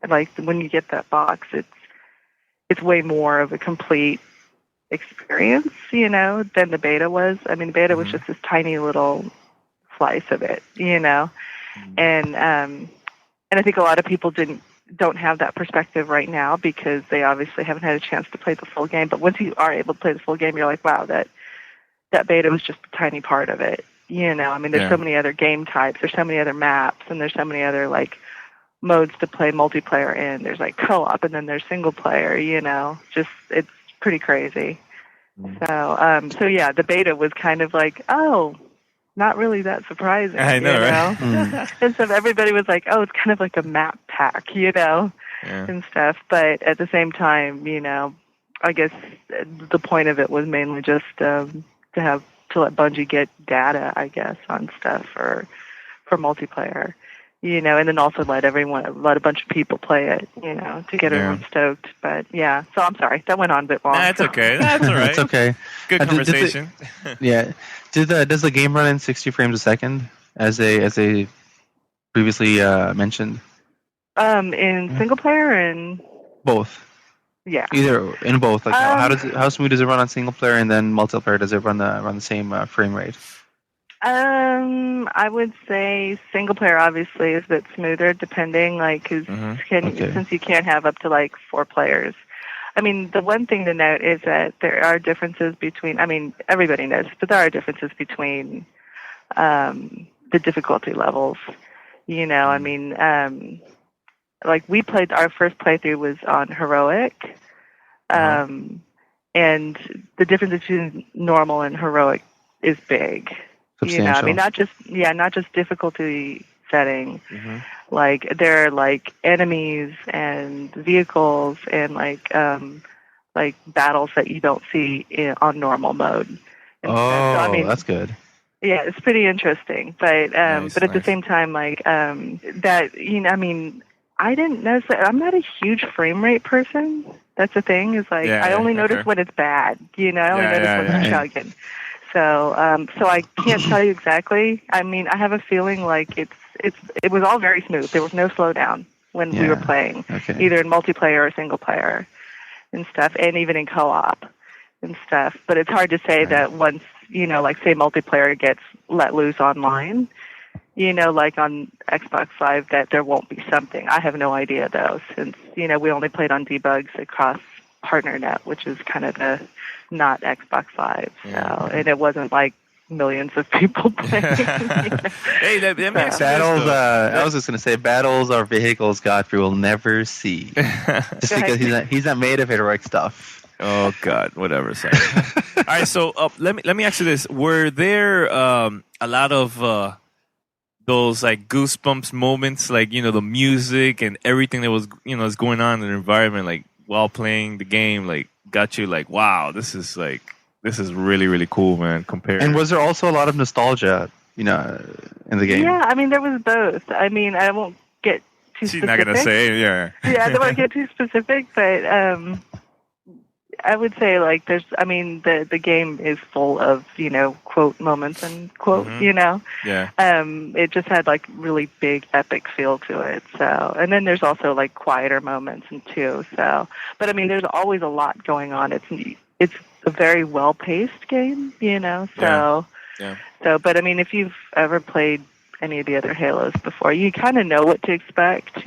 like when you get that box, it's way more of a complete experience, than the beta was. I mean, the beta was just this tiny little slice of it, and I think a lot of people don't have that perspective right now because they obviously haven't had a chance to play the full game. But once you are able to play the full game, you're like, wow, that beta was just a tiny part of it. I mean, there's so many other game types, there's so many other maps, and there's so many other like modes to play multiplayer in. There's like co-op, and then there's single player. Just it's pretty crazy. So yeah, the beta was kind of like, oh, not really that surprising. I know, right? And so everybody was like, oh, it's kind of like a map pack, and stuff. But at the same time, I guess the point of it was mainly just to let Bungie get data, I guess, on stuff for multiplayer, and then also let a bunch of people play it, to get everyone stoked. But yeah, so I'm sorry that went on a bit long. That's okay. That's all right. It's okay. Good conversation. Does the game run in 60 frames a second as they previously mentioned? In single player and both. Yeah. Either in both. Like how smooth does it run on single player, and then multiplayer does it run the same frame rate? I would say single player obviously is a bit smoother, depending, like, because since you can't have up to like 4 players. I mean, the one thing to note is that there are differences between. I mean, everybody knows, but there are differences between the difficulty levels. I mean, like we played our first playthrough was on heroic, and the difference between normal and heroic is big. Substantial. I mean, not just difficulty setting. Like there are like enemies and vehicles and like battles that you don't see on normal mode. So, I mean, that's good. Yeah, it's pretty interesting, but at the same time, like that, I mean, I didn't notice that. I'm not a huge frame rate person. That's the thing. Is like I only notice when it's bad. I only notice when it's chugging. So I can't tell you exactly. I mean, I have a feeling like it was all very smooth. There was no slowdown when we were playing, either in multiplayer or single player and stuff, and even in co-op and stuff. But it's hard to say that once, like say multiplayer gets let loose online, like on Xbox Live, that there won't be something. I have no idea though, since, we only played on debugs across PartnerNet, which is kind of the not Xbox Live. So, and it wasn't like millions of people playing. Hey, that makes battles. I was just gonna say battles our vehicles Godfrey will never see, just because he's not made of heroic stuff. Oh God, whatever. Sorry. All right, so let me ask you this: were there a lot of those like goosebumps moments, like the music and everything that was is going on in the environment, like while playing the game, like got you like, wow, this is really, really cool, man. And was there also a lot of nostalgia, in the game? Yeah, I mean, there was both. I mean, I won't get too She's specific. not gonna say, yeah. Yeah, I don't want to get too specific, but I would say like the game is full of quote moments and quote Yeah. it just had like really big epic feel to it. So and then there's also like quieter moments and too. So but I mean there's always a lot going on. It's a very well paced game, So Yeah. so but I mean if you've ever played any of the other Halos before, you kind of know what to expect.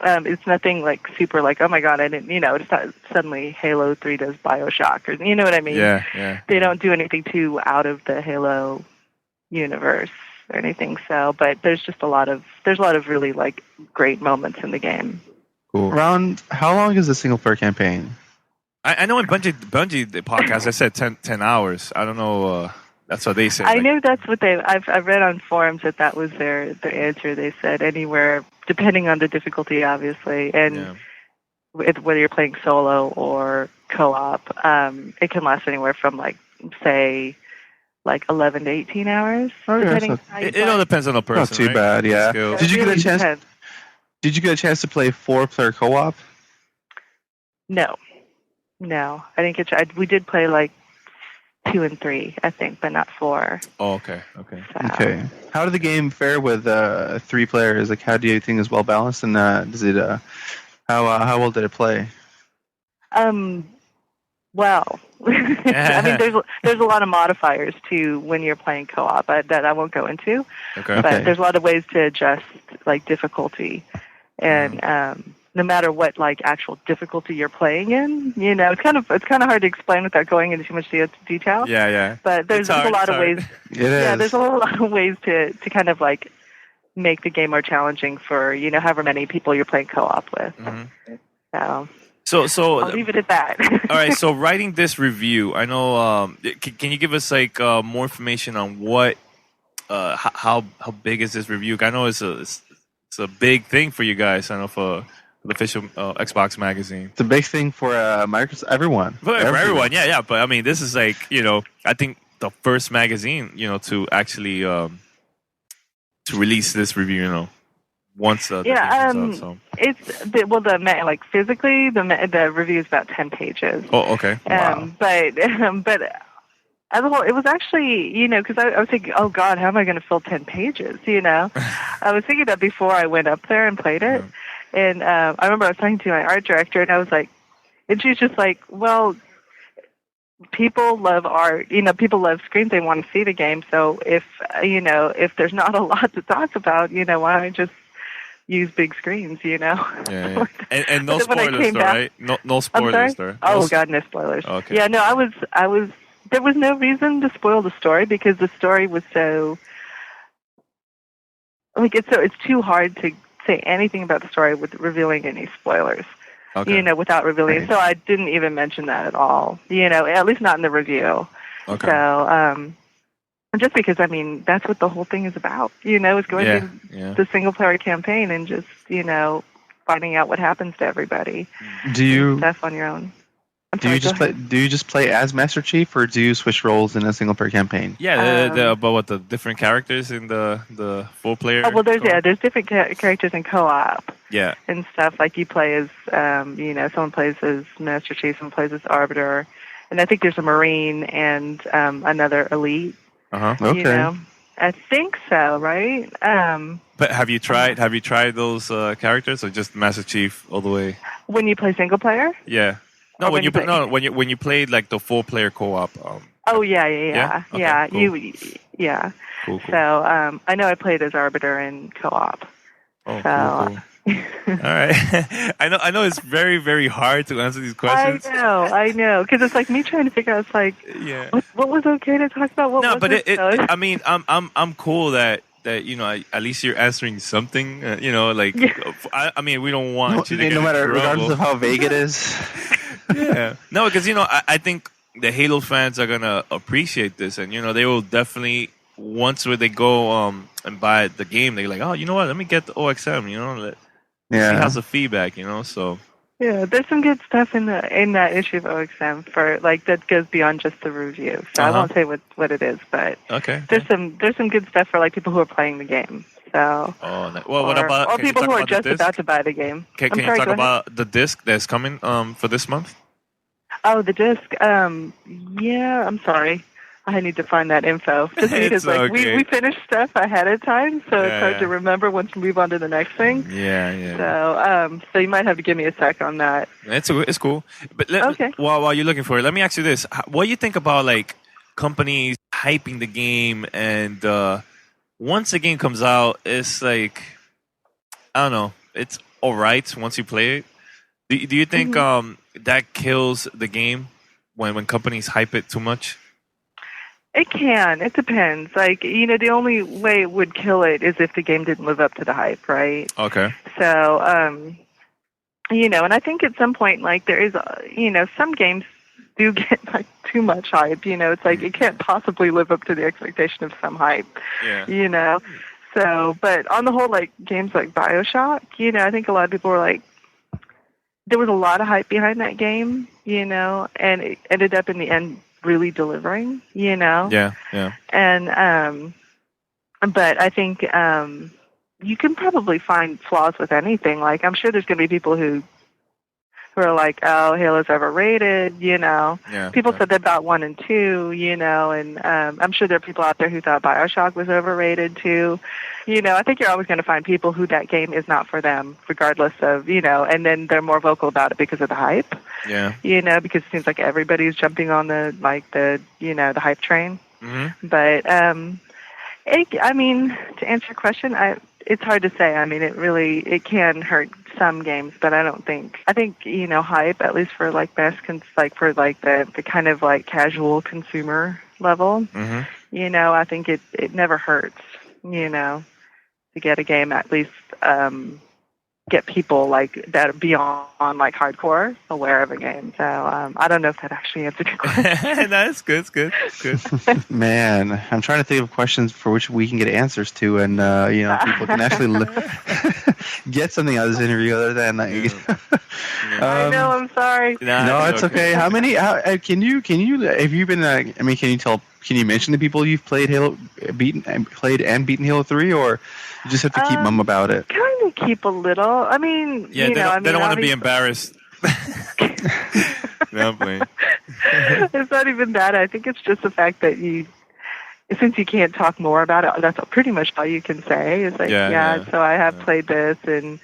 It's nothing like super like, oh my god, I didn't, it's not suddenly Halo 3 does Bioshock or, you know what I mean? Yeah. They don't do anything too out of the Halo universe or anything. So, but there's a lot of really like great moments in the game. Cool. Around how long is the single player campaign? I know in Bungie the podcast I said 10 hours. I don't know. That's what they said. I know that's what I've read on forums that was their answer. They said anywhere, depending on the difficulty, obviously, and whether you're playing solo or co-op, it can last anywhere from like, say, like 11 to 18 hours. Depending on how you it all depends on the person. Not too right? bad, yeah. Skills. Did you get a Really chance? depends. Did you get a chance to play 4-player co-op? No, I didn't get. We did play like 2 and 3, I think, but not 4. Oh, okay. So. Okay. How did the game fare with 3 players? Like, how do you think is well balanced, and does it? How well did it play? Well, I mean, there's a lot of modifiers too when you're playing co-op that I won't go into. Okay. But there's a lot of ways to adjust like difficulty, and no matter what like actual difficulty you're playing in, it's kind of hard to explain without going into too much detail. Yeah. But there's a lot of ways. Yeah, there's a lot of ways to kind of like make the game more challenging for however many people you're playing co-op with. Mm-hmm. So I'll leave it at that. All right. So writing this review, I know. Can you give us like more information on what, how big is this review? I know it's a big thing for you guys. I know for the official Xbox magazine. It's a big thing for Microsoft. Everyone. For everyone, yeah. But I mean, this is like I think the first magazine to actually to release this review. Once the game comes out, so. It's like physically the review is about 10 pages. Oh, okay. Wow. But as a whole, it was actually because I was thinking, oh God, how am I going to fill 10 pages? I was thinking that before I went up there and played it, and I remember I was talking to my art director, and I was like, and she's just like, well, people love art, people love screens, they want to see the game, so if there's not a lot to talk about, why don't I just use big screens, Yeah. And no spoilers, though, right? No spoilers, though. Oh God, no spoilers. Okay. Yeah, no, I was. There was no reason to spoil the story because the story was so. Like it's too hard to say anything about the story with revealing any spoilers. Okay. Without revealing. Right. So I didn't even mention that at all. At least not in the review. Okay. So, just because that's what the whole thing is about. It's going through the single player campaign and just finding out what happens to everybody. Do you stuff on your own? do you just play as Master Chief, or do you switch roles in a single player campaign? Yeah, about the different characters in the 4-player. Oh well, there's different characters in co-op. Yeah. And stuff like you play as someone plays as Master Chief, someone plays as Arbiter, and I think there's a Marine and another Elite. Okay. I think so, right? But have you tried those characters, or just Master Chief all the way? When you play single player? Yeah. No, Or when you when when you played like the 4-player co-op. Oh yeah. Okay, cool. Yeah. Cool. So I know I played as Arbiter in co-op. Oh, So, cool. All right. I know it's very, very hard to answer these questions. I know, because it's like me trying to figure out. It's like, what was okay to talk about? What no, was but it? I mean, I'm cool that at least you're answering something. I mean, we don't want you to get no matter in trouble. regardless of how vague it is. Yeah. No, because I think the Halo fans are gonna appreciate this, and they will definitely once they go and buy the game, they're like, oh, you know what? Let me get the OXM. See how's the feedback. So Yeah, there's some good stuff in that issue of OXM for like that goes beyond just the review. So I won't say what it is, but there's some good stuff for like people who are playing the game. So what about or people who are just about to buy the game? Can you talk about the disc that's coming for this month? Oh, the disc. Yeah, I'm sorry. I need to find that info. Just because we finish stuff ahead of time, so it's hard to remember once we move on to the next thing. Yeah. So you might have to give me a sec on that. It's cool. But while you're looking for it, let me ask you this: what do you think about like companies hyping the game, and once the game comes out, it's like I don't know, it's all right once you play it. Do you think that kills the game when companies hype it too much? It can. It depends. Like, the only way it would kill it is if the game didn't live up to the hype, right? Okay. So, and I think at some point, like, there is, some games do get, like, too much hype. It's like it can't possibly live up to the expectation of some hype, So, but on the whole, like, games like BioShock, I think a lot of people were like, there was a lot of hype behind that game, and it ended up in the end really delivering, Yeah. And but I think you can probably find flaws with anything. Like I'm sure there's going to be people who are like, "Oh, Halo's overrated," Yeah. People said that about 1 and 2, and I'm sure there are people out there who thought BioShock was overrated too. I think you're always going to find people who that game is not for them, regardless of, and then they're more vocal about it because of the hype. Yeah. Because it seems like everybody's jumping on the the hype train. Mm-hmm. But, to answer your question, it's hard to say. I mean, it can hurt some games, but I think, hype, at least for like for like the kind of like casual consumer level, I think it never hurts, to get a game at least, get people like that beyond like hardcore aware of a game. So I don't know if that actually answered your question. No, it's good. It's good. Man, I'm trying to think of questions for which we can get answers to, and people can actually get something out of this interview other than. I know. I'm sorry. No, it's okay. How many? Can you? Have you been? Can you tell? Can you mention the people you've played beaten Halo 3, or you just have to keep mum about it? Kind of keep a little. I mean, they don't want to be embarrassed. No, I'm playing. It's not even that. I think it's just the fact that since you can't talk more about it, that's pretty much all you can say. It's like, so I have played this, and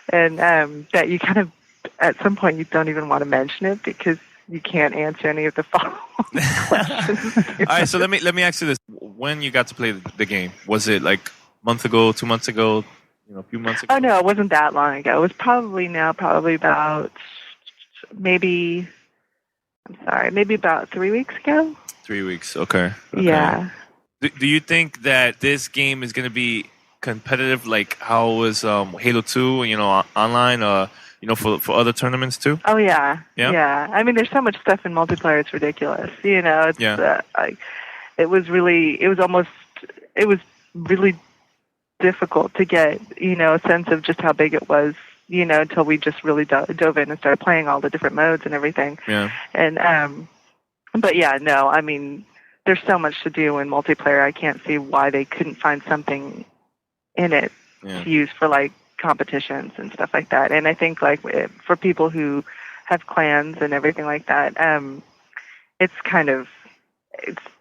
that you kind of at some point you don't even want to mention it because you can't answer any of the following questions. All right, so let me ask you this: when you got to play the game, was it like a month ago, 2 months ago, a few months ago? Oh no, it wasn't that long ago. It was probably about maybe about 3 weeks ago. 3 weeks, okay. Yeah. Do you think that this game is going to be competitive, like how was Halo 2? Online, for other tournaments too? Oh yeah. I mean, there's so much stuff in multiplayer; it's ridiculous. It was really difficult to get a sense of just how big it was. Until we just really dove in and started playing all the different modes and everything. Yeah. And but yeah, no, I mean, there's so much to do in multiplayer. I can't see why they couldn't find something in it to use for like competitions and stuff like that. And I think like for people who have clans and everything like that, it's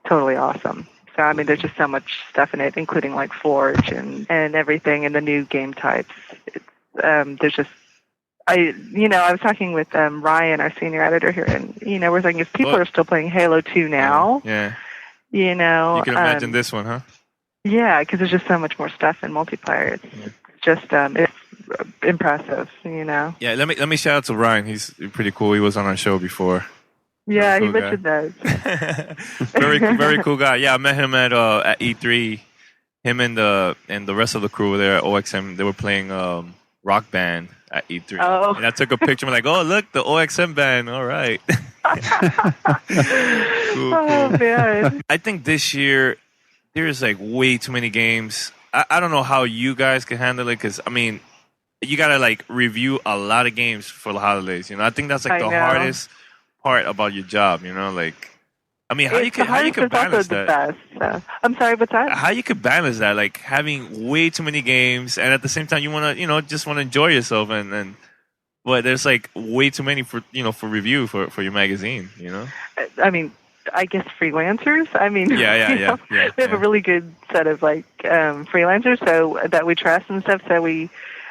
totally awesome. So I mean, there's just so much stuff in it, including like Forge and everything, and the new game types. There's just I was talking with Ryan, our senior editor here, and we're thinking if people are still playing Halo 2 now, you can imagine this one, huh? Yeah, because there's just so much more stuff in multiplayer. It's just it's impressive, Yeah, let me shout out to Ryan. He's pretty cool. He was on our show before. Yeah, he mentioned that. Very cool guy. Yeah, I met him at E3. Him and the rest of the crew there at OXM. They were playing Rock Band at E3. Oh. And I took a picture. I'm like, oh look, the OXM band. All right. Cool. Oh man. I think this year there's like way too many games. I don't know how you guys can handle it because I mean, you gotta like review a lot of games for the holidays. You know, I think that's like the hardest part about your job. You know, like. I mean, how you could balance that? Best, so. I'm sorry, what's that? How you could balance that, like having way too many games, and at the same time you want to, just want to enjoy yourself, and but there's like way too many for review for your magazine, you know. I mean, I guess freelancers. I mean, yeah. We have a really good set of like freelancers, so that we trust and stuff. So we,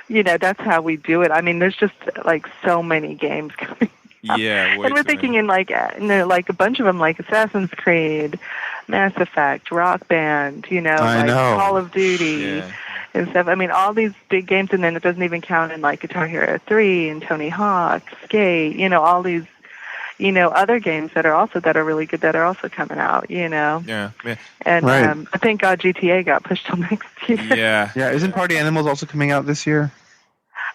that's how we do it. I mean, there's just like so many games coming. Yeah, and we're thinking in like a bunch of them, like Assassin's Creed, Mass Effect, Rock Band, Call of Duty and stuff. I mean, all these big games, and then it doesn't even count in like Guitar Hero 3 and Tony Hawk, Skate, all these, other games that are really good that are also coming out, Yeah. And right. Thank God GTA got pushed till next year. Yeah. Yeah. Isn't Party Animals also coming out this year?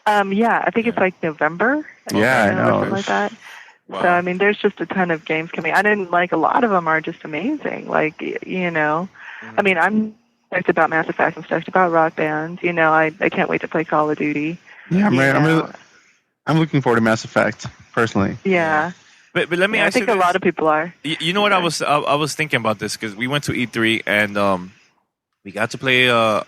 Yeah, I think it's like November. I know. Something like that. Wow. So, I mean, there's just a ton of games coming. I didn't like a lot of them are just amazing. Like, I mean, I'm stoked about Mass Effect. I'm stoked about Rock Band. I can't wait to play Call of Duty. Yeah, I'm looking forward to Mass Effect, personally. Yeah. But let me ask you I think a lot of people are. You know what? I was thinking about this because we went to E3 and we got to play a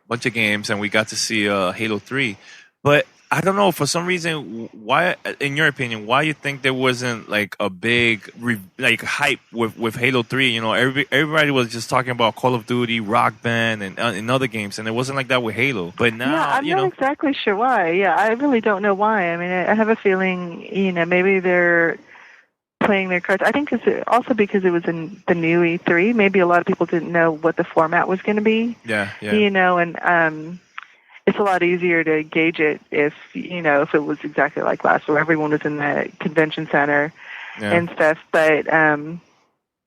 bunch of games and we got to see Halo 3. But I don't know, for some reason, why, in your opinion, why you think there wasn't like a big hype with Halo 3? Everybody was just talking about Call of Duty, Rock Band, and other games, and it wasn't like that with Halo. But now, I'm not exactly sure why. Yeah, I really don't know why. I mean, I have a feeling, maybe they're playing their cards. I think it's also because it was in the new E3. Maybe a lot of people didn't know what the format was going to be. Yeah. And it's a lot easier to gauge it if it was exactly like last, where everyone was in the convention center and stuff. But and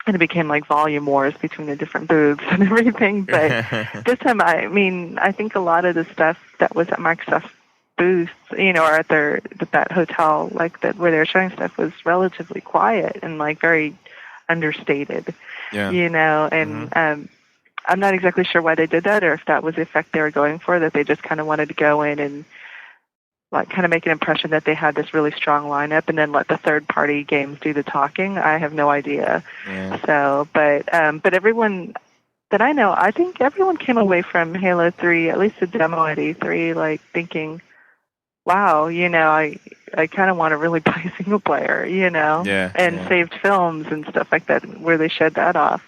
it became like volume wars between the different booths and everything. But this time, I think a lot of the stuff that was at Microsoft's booth, or at that hotel, like that where they were showing stuff, was relatively quiet and like very understated. Yeah. And I'm not exactly sure why they did that, or if that was the effect they were going for, that they just kind of wanted to go in and like kind of make an impression that they had this really strong lineup and then let the third-party games do the talking. I have no idea. Yeah. So, but everyone that I know, I think everyone came away from Halo 3, at least the demo at E3, like thinking, wow, I kind of want to really play single player, and saved films and stuff like that, where they showed that off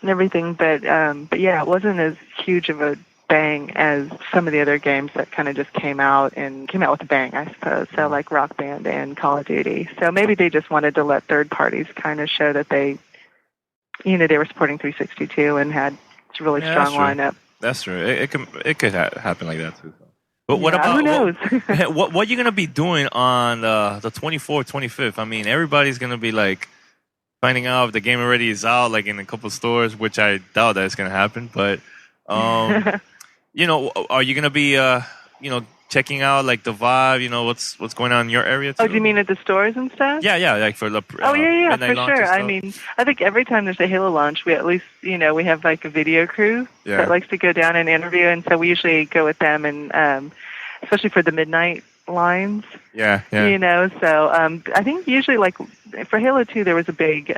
and everything. But yeah, it wasn't as huge of a bang as some of the other games that kind of just came out with a bang, I suppose. So like Rock Band and Call of Duty. So maybe they just wanted to let third parties kind of show that they were supporting 362 and had a really strong lineup. That's true. It could happen like that too. But what about who knows? what are you gonna be doing on the 24th, 25th? I mean, everybody's gonna be like finding out if the game already is out, like in a couple of stores, which I doubt that it's gonna happen. But are you gonna be checking out like the vibe? What's going on in your area too? Oh, do you mean at the stores and stuff? Yeah, like for the yeah, for sure. I mean, I think every time there's a Halo launch, we at least we have like a video crew that likes to go down and interview, and so we usually go with them, and especially for the midnight lines. Yeah. So I think usually like for Halo 2, there was a big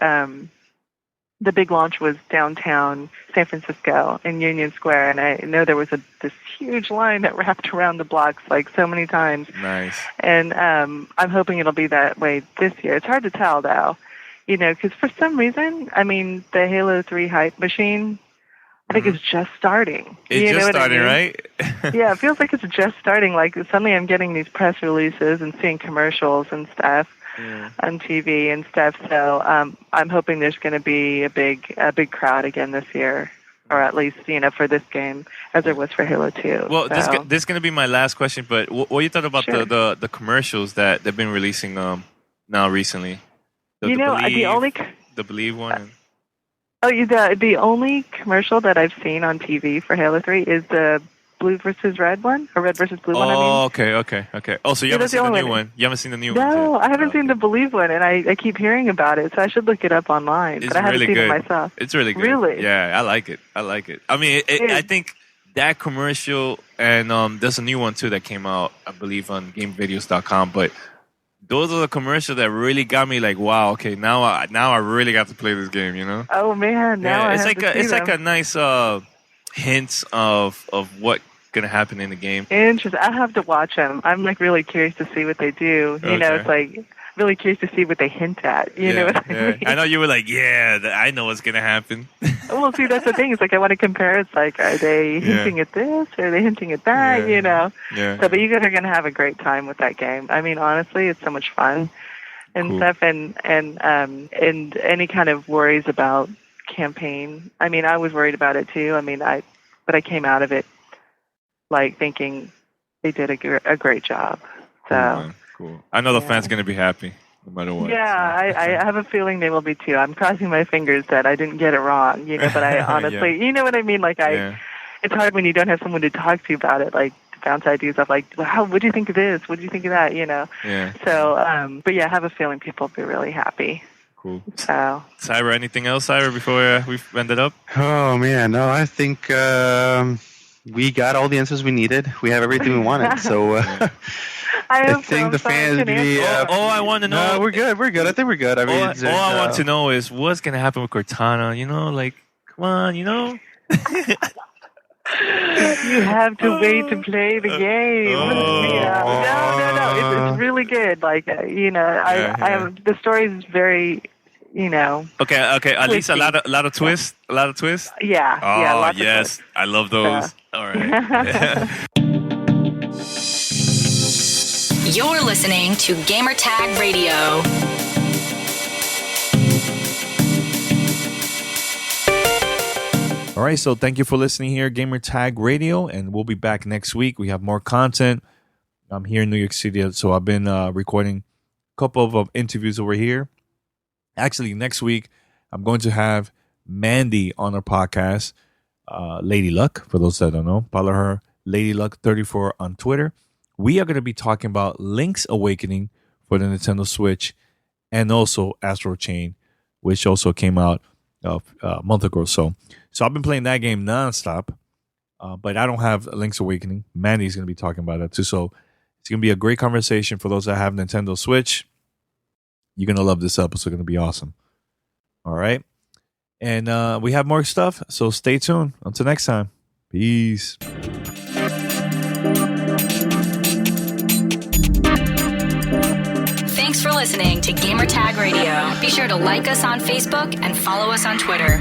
the big launch was downtown San Francisco in Union Square, and I know there was this huge line that wrapped around the blocks like so many times. Nice. And I'm hoping it'll be that way this year. It's hard to tell, though, because for some reason, I mean, the Halo 3 hype machine, I think it's just starting. It's just starting, right? Yeah, it feels like it's just starting. Like suddenly I'm getting these press releases and seeing commercials and stuff. On TV and stuff, so I'm hoping there's going to be a big crowd again this year, or at least for this game as there was for Halo 2. Well, this is going to be my last question, but what you thought about the commercials that they've been releasing now recently? The Believe one. The only commercial that I've seen on TV for Halo 3 is the blue versus red one, or red versus blue one, I mean. Oh, okay. Oh, so you haven't seen the new one? You haven't seen the new one? No, I haven't seen the Believe one, and I keep hearing about it, so I should look it up online, but I haven't seen it myself. It's really good. Really? Yeah, I like it. I mean, I think that commercial, and there's a new one too that came out, I believe, on GameVideos.com. But those are the commercials that really got me like, wow, okay, now I really got to play this game, you know? Oh man, now I it's have like to see it's them. like a nice hints of what gonna happen in the game. Interesting. I have to watch them. I'm like really curious to see what they do. You know, it's like really curious to see what they hint at. You know what I mean? I know you were like, I know what's gonna happen. Well, see, that's the thing. It's like I want to compare. It's like, are they hinting at this? Or are they hinting at that? You know. Yeah. So, but you guys are gonna have a great time with that game. I mean, honestly, it's so much fun and stuff. And any kind of worries about campaign. I mean, I was worried about it too. I mean, but I came out of it like thinking they did a great job. So cool. I know the fans gonna be happy no matter what. Yeah, I have a feeling they will be too. I'm crossing my fingers that I didn't get it wrong, you know. But I honestly, you know what I mean. Like it's hard when you don't have someone to talk to about it, like to bounce ideas off. Like, wow, what do you think of this? What do you think of that? You know. Yeah. So, but yeah, I have a feeling people will be really happy. Cool. So, Cyber, anything else, Cyber, before we've ended up? Oh man, no, I think we got all the answers we needed. We have everything we wanted. So I think the fans would be. I want to know. No, we're good. We're good. I think we're good. I mean, all I want to know is what's gonna happen with Cortana. You know, like, come on, you know. You have to wait to play the game. No. It's really good. Like, you know, I the story is very, you know. Okay. At least a lot of twists. A lot of twists. Yeah. Oh, lots of yes. twists. I love those. All right. You're listening to Gamertag Radio. All right, so thank you for listening here, Gamertag Radio, and we'll be back next week. We have more content. I'm here in New York City, so I've been recording a couple of interviews over here. Actually, next week, I'm going to have Mandy on our podcast, Lady Luck, for those that don't know. Follow her, Lady Luck 34 on Twitter. We are going to be talking about Link's Awakening for the Nintendo Switch and also Astral Chain, which also came out a month ago or so. So I've been playing that game nonstop, but I don't have Link's Awakening. Mandy's going to be talking about that too. So it's going to be a great conversation for those that have Nintendo Switch. You're going to love this episode. It's going to be awesome. All right. And we have more stuff, so stay tuned. Until next time. Peace. Thanks for listening to Gamertag Radio. Be sure to like us on Facebook and follow us on Twitter.